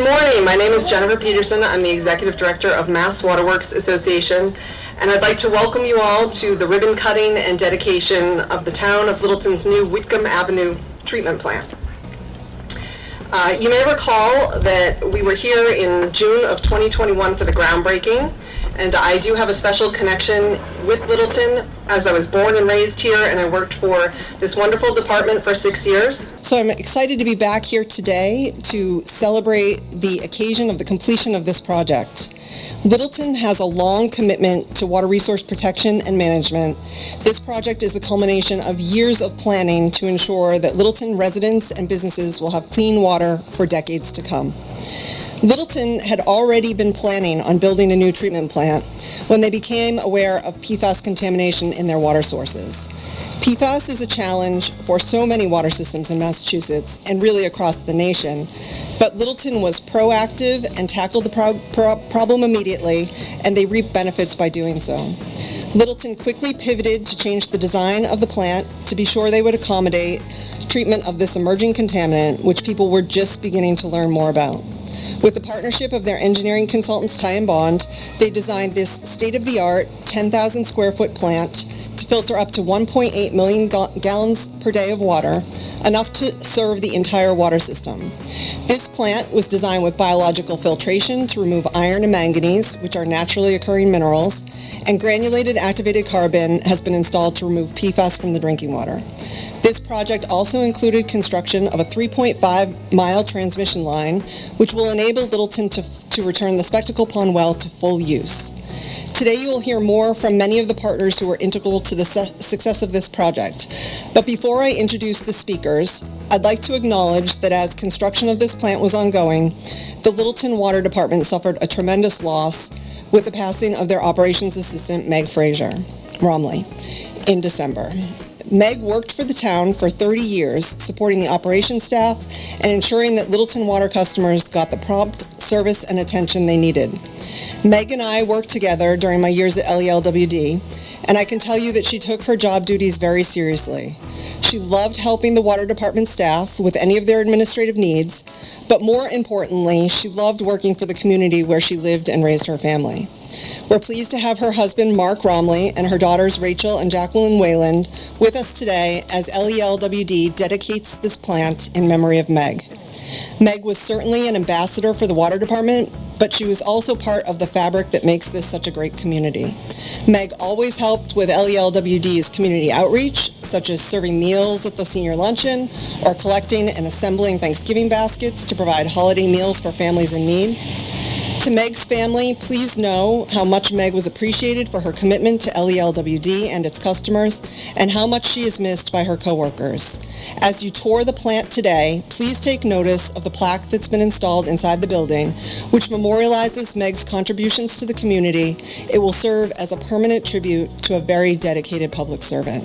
morning. My name is Jennifer Peterson. I'm the Executive Director of Mass Waterworks Association, and I'd like to welcome you all to the ribbon cutting and dedication of the town of Littleton's new Whitcomb Avenue treatment plant. You may recall that we were here in June of 2021 for the groundbreaking, and I do have a special connection with Littleton, as I was born and raised here, and I worked for this wonderful department for 6 years. So I'm excited to be back here today to celebrate the occasion of the completion of this project. Littleton has a long commitment to water resource protection and management. This project is the culmination of years of planning to ensure that Littleton residents and businesses will have clean water for decades to come. Littleton had already been planning on building a new treatment plant when they became aware of PFAS contamination in their water sources. PFAS is a challenge for so many water systems in Massachusetts and really across the nation, but Littleton was proactive and tackled the problem immediately, and they reaped benefits by doing so. Littleton quickly pivoted to change the design of the plant to be sure they would accommodate treatment of this emerging contaminant, which people were just beginning to learn more about. With the partnership of their engineering consultants Ty and Bond, they designed this state-of-the-art 10,000 square foot plant to filter up to 1.8 million gallons per day of water, enough to serve the entire water system. This plant was designed with biological filtration to remove iron and manganese, which are naturally occurring minerals, and granulated activated carbon has been installed to remove PFAS from the drinking water. This project also included construction of a 3.5-mile transmission line, which will enable Littleton to return the Spectacle Pond well to full use. Today you will hear more from many of the partners who were integral to the success of this project. But before I introduce the speakers, I'd like to acknowledge that as construction of this plant was ongoing, the Littleton Water Department suffered a tremendous loss with the passing of their operations assistant, Meg Fraser Romilly, in December. Meg worked for the town for 30 years, supporting the operations staff and ensuring that Littleton water customers got the prompt service and attention they needed. Meg and I worked together during my years at LELWD, and I can tell you that she took her job duties very seriously. She loved helping the water department staff with any of their administrative needs, but more importantly, she loved working for the community where she lived and raised her family. We're pleased to have her husband, Mark Romilly, and her daughters, Rachel and Jacqueline Wayland, with us today as LELWD dedicates this plant in memory of Meg. Meg was certainly an ambassador for the water department, but she was also part of the fabric that makes this such a great community. Meg always helped with LELWD's community outreach, such as serving meals at the senior luncheon or collecting and assembling Thanksgiving baskets to provide holiday meals for families in need. To Meg's family, please know how much Meg was appreciated for her commitment to LELWD and its customers, and how much she is missed by her coworkers. As you tour the plant today, please take notice of the plaque that's been installed inside the building, which memorializes Meg's contributions to the community. It will serve as a permanent tribute to a very dedicated public servant.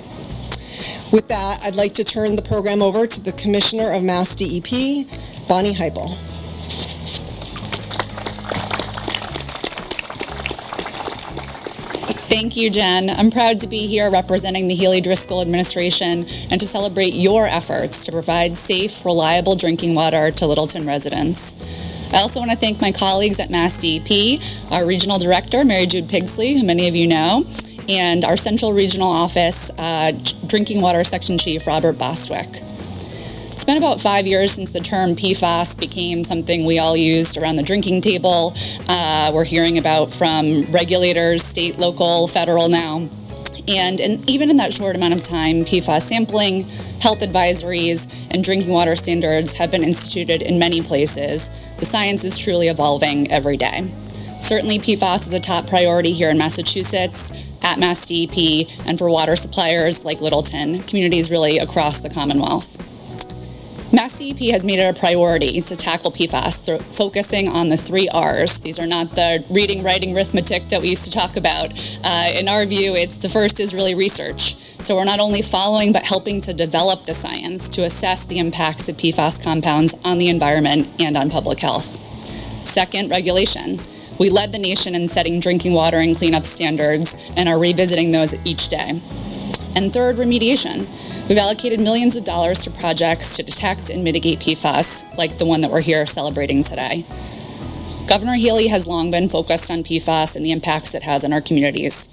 With that, I'd like to turn the program over to the Commissioner of Mass DEP, Bonnie Heipel. Thank you, Jen. I'm proud to be here representing the Healy-Driscoll administration and to celebrate your efforts to provide safe, reliable drinking water to Littleton residents. I also want to thank my colleagues at Mass DEP, our regional director, Mary Jude Pigsley, who many of you know, and our central regional office drinking water section chief, Robert Bostwick. It's been about 5 years since the term PFAS became something we all used around the drinking table. We're hearing about from regulators, state, local, federal now. And even in that short amount of time, PFAS sampling, health advisories, and drinking water standards have been instituted in many places. The science is truly evolving every day. Certainly PFAS is a top priority here in Massachusetts, at Mass DEP, and for water suppliers like Littleton, communities really across the Commonwealth. Mass DEP has made it a priority to tackle PFAS through focusing on the 3 R's. These are not the reading, writing, arithmetic that we used to talk about. In our view, the first is really research. So we're not only following, but helping to develop the science to assess the impacts of PFAS compounds on the environment and on public health. Second, regulation. We led the nation in setting drinking water and cleanup standards and are revisiting those each day. And third, remediation. We've allocated millions of dollars to projects to detect and mitigate PFAS, like the one that we're here celebrating today. Governor Healey has long been focused on PFAS and the impacts it has on our communities.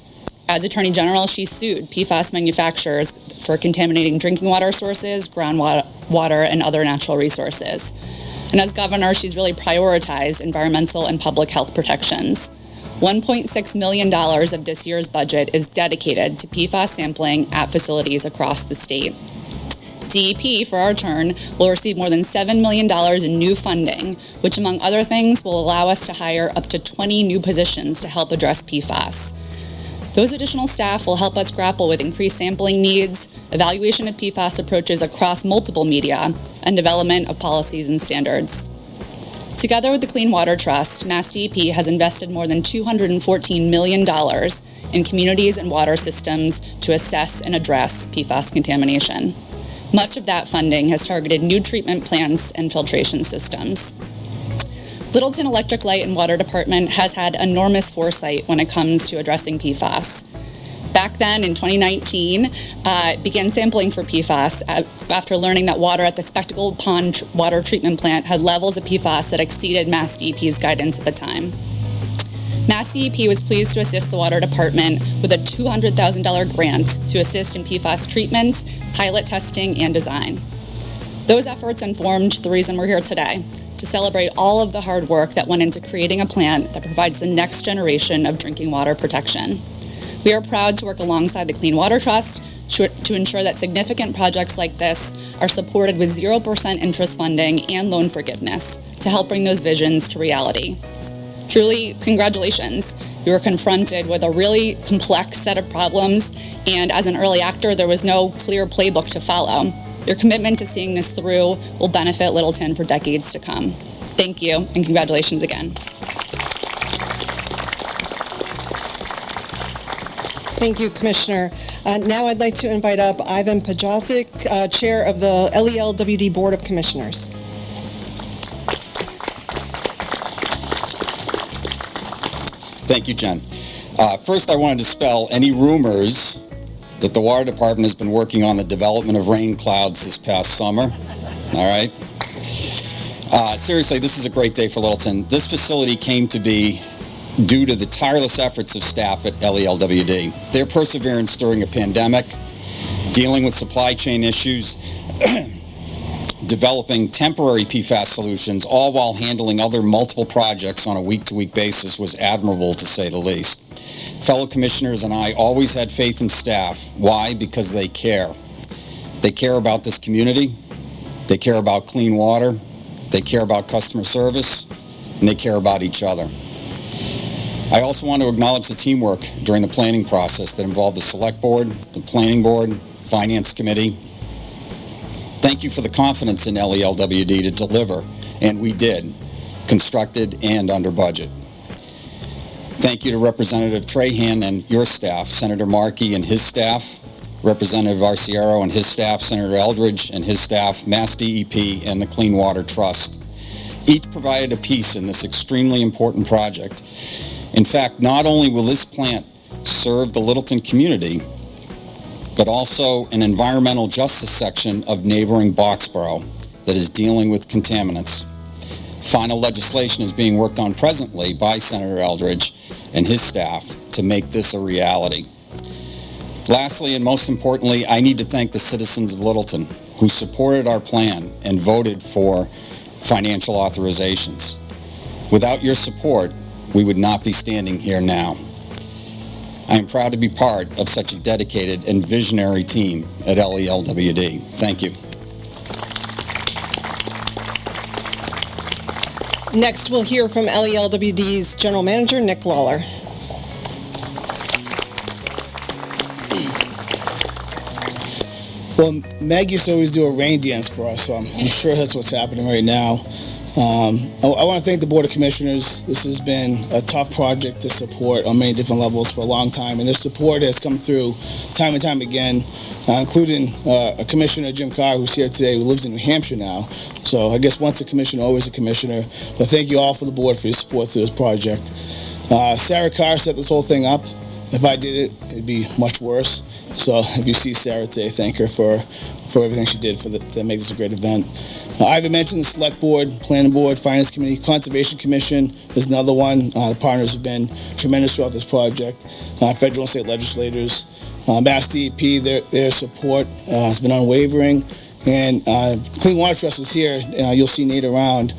As Attorney General, she sued PFAS manufacturers for contaminating drinking water sources, groundwater, and other natural resources. And as governor, she's really prioritized environmental and public health protections. $1.6 million of this year's budget is dedicated to PFAS sampling at facilities across the state. DEP, for our turn, will receive more than $7 million in new funding, which, among other things, will allow us to hire up to 20 new positions to help address PFAS. Those additional staff will help us grapple with increased sampling needs, evaluation of PFAS approaches across multiple media, and development of policies and standards. Together with the Clean Water Trust, Mass DEP has invested more than $214 million in communities and water systems to assess and address PFAS contamination. Much of that funding has targeted new treatment plants and filtration systems. Littleton Electric Light and Water Department has had enormous foresight when it comes to addressing PFAS. Back then, in 2019, it began sampling for PFAS after learning that water at the Spectacle Pond Water Treatment Plant had levels of PFAS that exceeded Mass DEP's guidance at the time. Mass DEP was pleased to assist the Water Department with a $200,000 grant to assist in PFAS treatment, pilot testing, and design. Those efforts informed the reason we're here today, to celebrate all of the hard work that went into creating a plant that provides the next generation of drinking water protection. We are proud to work alongside the Clean Water Trust to ensure that significant projects like this are supported with 0% interest funding and loan forgiveness to help bring those visions to reality. Truly, congratulations. You were confronted with a really complex set of problems, and as an early actor, there was no clear playbook to follow. Your commitment to seeing this through will benefit Littleton for decades to come. Thank you, and congratulations again. Thank you, Commissioner. Now I'd like to invite up Ivan Pajasic, Chair of the LELWD Board of Commissioners. Thank you, Jen. First, I want to dispel any rumors that the Water Department has been working on the development of rain clouds this past summer. All right? Seriously, this is a great day for Littleton. This facility came to be due to the tireless efforts of staff at LELWD. Their perseverance during a pandemic, dealing with supply chain issues, developing temporary PFAS solutions, all while handling other multiple projects on a week-to-week basis was admirable, to say the least. Fellow commissioners and I always had faith in staff. Why? Because they care. They care about this community. They care about clean water. They care about customer service. And they care about each other. I also want to acknowledge the teamwork during the planning process that involved the Select Board, the Planning Board, Finance Committee. Thank you for the confidence in LELWD to deliver, and we did, constructed and under budget. Thank you to Representative Trahan and your staff, Senator Markey and his staff, Representative Arciero and his staff, Senator Eldridge and his staff, Mass DEP, and the Clean Water Trust. Each provided a piece in this extremely important project. In fact, not only will this plant serve the Littleton community, but also an environmental justice section of neighboring Boxborough that is dealing with contaminants. Final legislation is being worked on presently by Senator Eldridge and his staff to make this a reality. Lastly, and most importantly, I need to thank the citizens of Littleton who supported our plan and voted for financial authorizations. Without your support, we would not be standing here now. I am proud to be part of such a dedicated and visionary team at LELWD. Thank you. Next, we'll hear from LELWD's General Manager, Nick Lawler. Well, Meg used to always do a rain dance for us, so I'm sure that's what's happening right now. I want to thank the Board of Commissioners. This has been a tough project to support on many different levels for a long time, and their support has come through time and time again, including a Commissioner, Jim Carr, who's here today, who lives in New Hampshire now. So I guess once a Commissioner, always a Commissioner. But thank you all for the Board for your support through this project. Sarah Carr set this whole thing up. If I did it, it'd be much worse. So if you see Sarah today, thank her for everything she did to make this a great event. I haven't mentioned the Select Board, Planning Board, Finance Committee, Conservation Commission is another one. The partners have been tremendous throughout this project. Federal and state legislators, Mass DEP, their support has been unwavering. And Clean Water Trust is here. You'll see Nate around.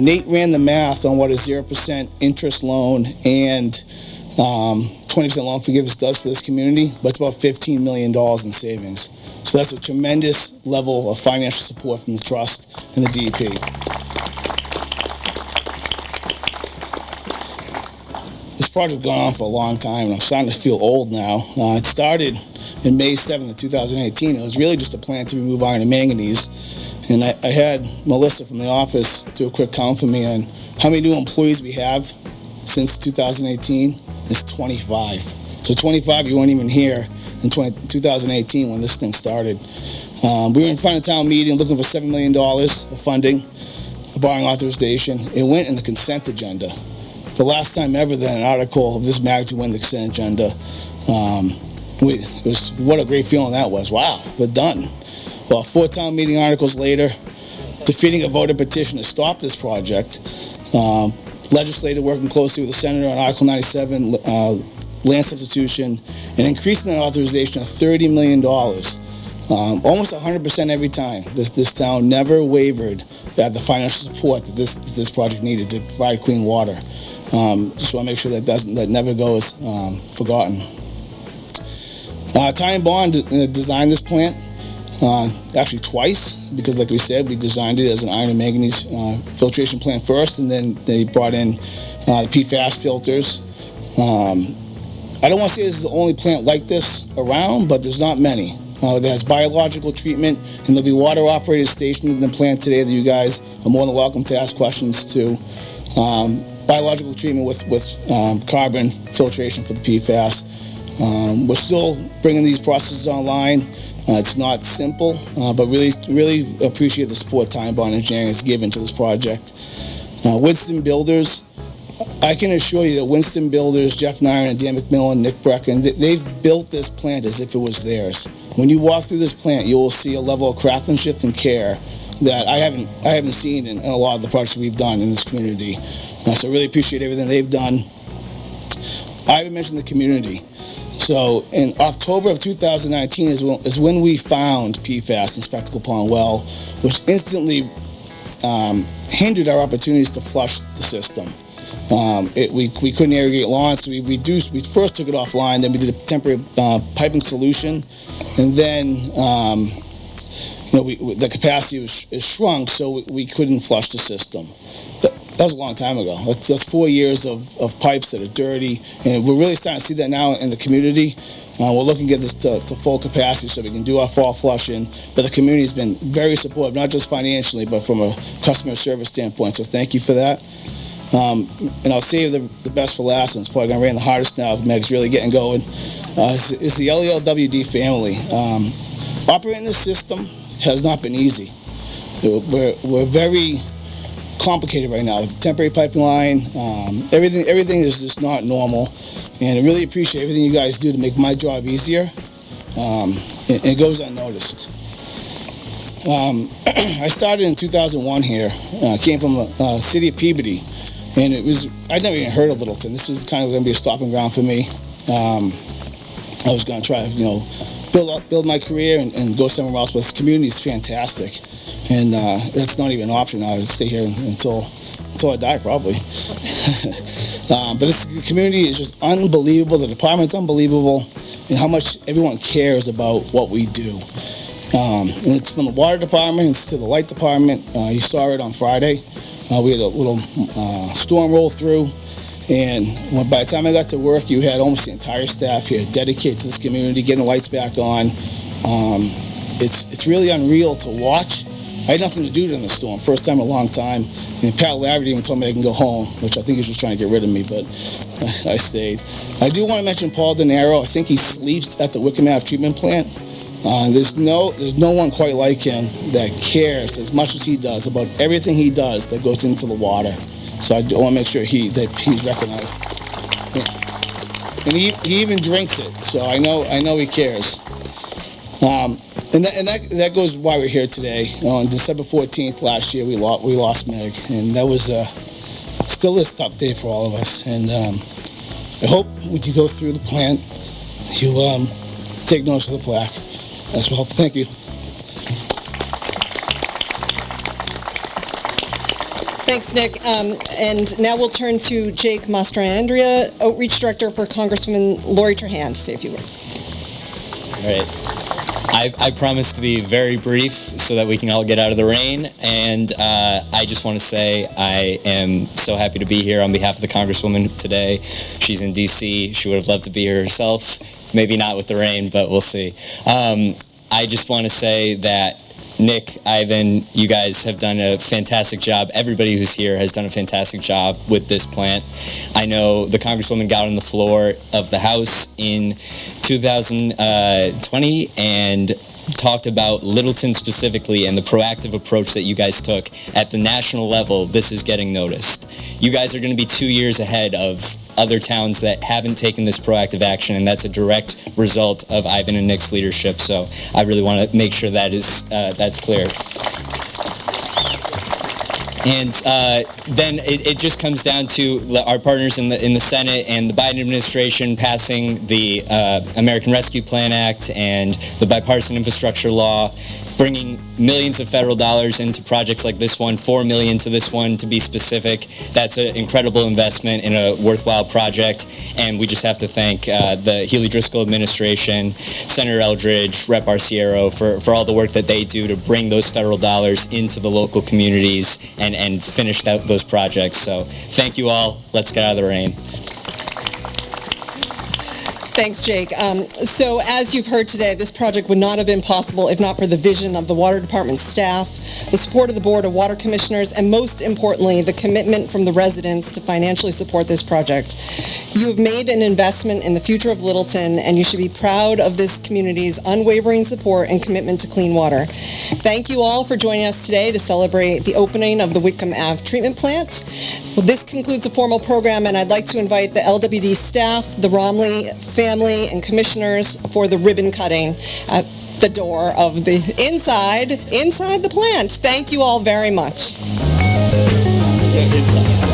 Nate ran the math on what a 0% interest loan and 20% loan forgiveness does for this community, but it's about $15 million in savings. So that's a tremendous level of financial support from the trust and the DEP. This project has gone on for a long time, and I'm starting to feel old now. It started in May 7th of 2018. It was really just a plan to remove iron and manganese. And I had Melissa from the office do a quick count for me on how many new employees we have since 2018. It's 25. So 25, you weren't even here in 2018 when this thing started. We were in front of town meeting looking for $7 million of funding, a borrowing authorization. It went in the consent agenda. The last time ever that an article of this magnitude went in the consent agenda, what a great feeling that was. Wow, we're done. Well, 4 town meeting articles later, defeating a voter petition to stop this project, legislator working closely with the senator on Article 97, land substitution, and increasing that authorization of $30 million, almost 100% every time. This town never wavered at the financial support that this project needed to provide clean water. Just want to make sure that never goes forgotten. Ty and Bond designed this plant actually twice, because like we said, we designed it as an iron and manganese filtration plant first, and then they brought in the PFAS filters. I don't want to say this is the only plant like this around, but there's not many. That has biological treatment, and there'll be water operators stationed in the plant today that you guys are more than welcome to ask questions to. Biological treatment with carbon filtration for the PFAS. We're still bringing these processes online. It's not simple, but really appreciate the support Time Bond Engineering has given to this project. Winston Builders, I can assure you that Winston Builders, Jeff Nyron and Dan McMillan, Nick Brecken, they've built this plant as if it was theirs. When you walk through this plant, you will see a level of craftsmanship and care that I haven't seen in a lot of the projects we've done in this community. So I really appreciate everything they've done. I haven't mentioned the community. So in October of 2019 is when we found PFAS in Spectacle Pond Well, which instantly hindered our opportunities to flush the system. We couldn't irrigate lawns, so we first took it offline, then we did a temporary piping solution, and then the capacity is shrunk, so we couldn't flush the system. That was a long time ago. That's 4 years of pipes that are dirty, and we're really starting to see that now in the community. We're looking to get this to full capacity so we can do our fall flushing, but the community has been very supportive, not just financially, but from a customer service standpoint, so thank you for that. And I'll save the best for last, and it's probably going to rain the hardest now. Meg's really getting going. It's the LELWD family. Operating this system has not been easy. We're very complicated right now with the temporary piping line. Everything is just not normal, and I really appreciate everything you guys do to make my job easier. It goes unnoticed. I started in 2001 here. Came from the city of Peabody. And I'd never even heard of Littleton. This was kind of going to be a stopping ground for me. I was going to try to, build my career and go somewhere else, but this community is fantastic. And that's not even an option. I would stay here until I die, probably. But this community is just unbelievable. The department's unbelievable, and how much everyone cares about what we do. And it's from the water department, it's to the light department. You saw it on Friday. We had a little storm roll through, and by the time I got to work, you had almost the entire staff here dedicated to this community, getting the lights back on. It's really unreal to watch. I had nothing to do during the storm, first time in a long time. And Pat Laverty even told me I can go home, which I think he was just trying to get rid of me, but I stayed. I do want to mention Paul De Niro. I think he sleeps at the Whitcomb Ave treatment plant. There's no one quite like him that cares as much as he does about everything he does that goes into the water. So I want to make sure that he's recognized. Yeah. And he even drinks it, so I know he cares. And that goes why we're here today. On December 14th last year, we lost Meg, and that was still is a tough day for all of us. And I hope when you go through the plant, you take notice of the plaque as well. Thank you. Thanks, Nick. And now we'll turn to Jake Mastrandria, Outreach Director for Congresswoman Lori Trahan, to say a few words. All right. I promise to be very brief so that we can all get out of the rain. And I just want to say I am so happy to be here on behalf of the Congresswoman today. She's in D.C. She would have loved to be here herself. Maybe not with the rain, but we'll see. I just want to say that Nick, Ivan, you guys have done a fantastic job. Everybody who's here has done a fantastic job with this plant. I know the Congresswoman got on the floor of the House in 2020 and talked about Littleton specifically and the proactive approach that you guys took. At the national level, this is getting noticed. You guys are going to be 2 years ahead of other towns that haven't taken this proactive action, and that's a direct result of Ivan and Nick's leadership. So I really want to make sure that is that's clear. And then it just comes down to our partners in the Senate and the Biden administration passing the American Rescue Plan Act and the bipartisan infrastructure law, bringing millions of federal dollars into projects like this one, $4 million to this one to be specific. That's an incredible investment in a worthwhile project, and we just have to thank the Healy Driscoll administration, Senator Eldridge, Rep. Arciero for all the work that they do to bring those federal dollars into the local communities and finish out those projects. So thank you all. Let's get out of the rain. Thanks, Jake. So as you've heard today, this project would not have been possible if not for the vision of the Water Department staff, the support of the Board of Water Commissioners, and most importantly, the commitment from the residents to financially support this project. You have made an investment in the future of Littleton, and you should be proud of this community's unwavering support and commitment to clean water. Thank you all for joining us today to celebrate the opening of the Whitcomb Ave treatment plant. Well, this concludes the formal program, and I'd like to invite the LWD staff, the Romilly family, and commissioners for the ribbon cutting at the door of the inside the plant. Thank you all very much. Inside.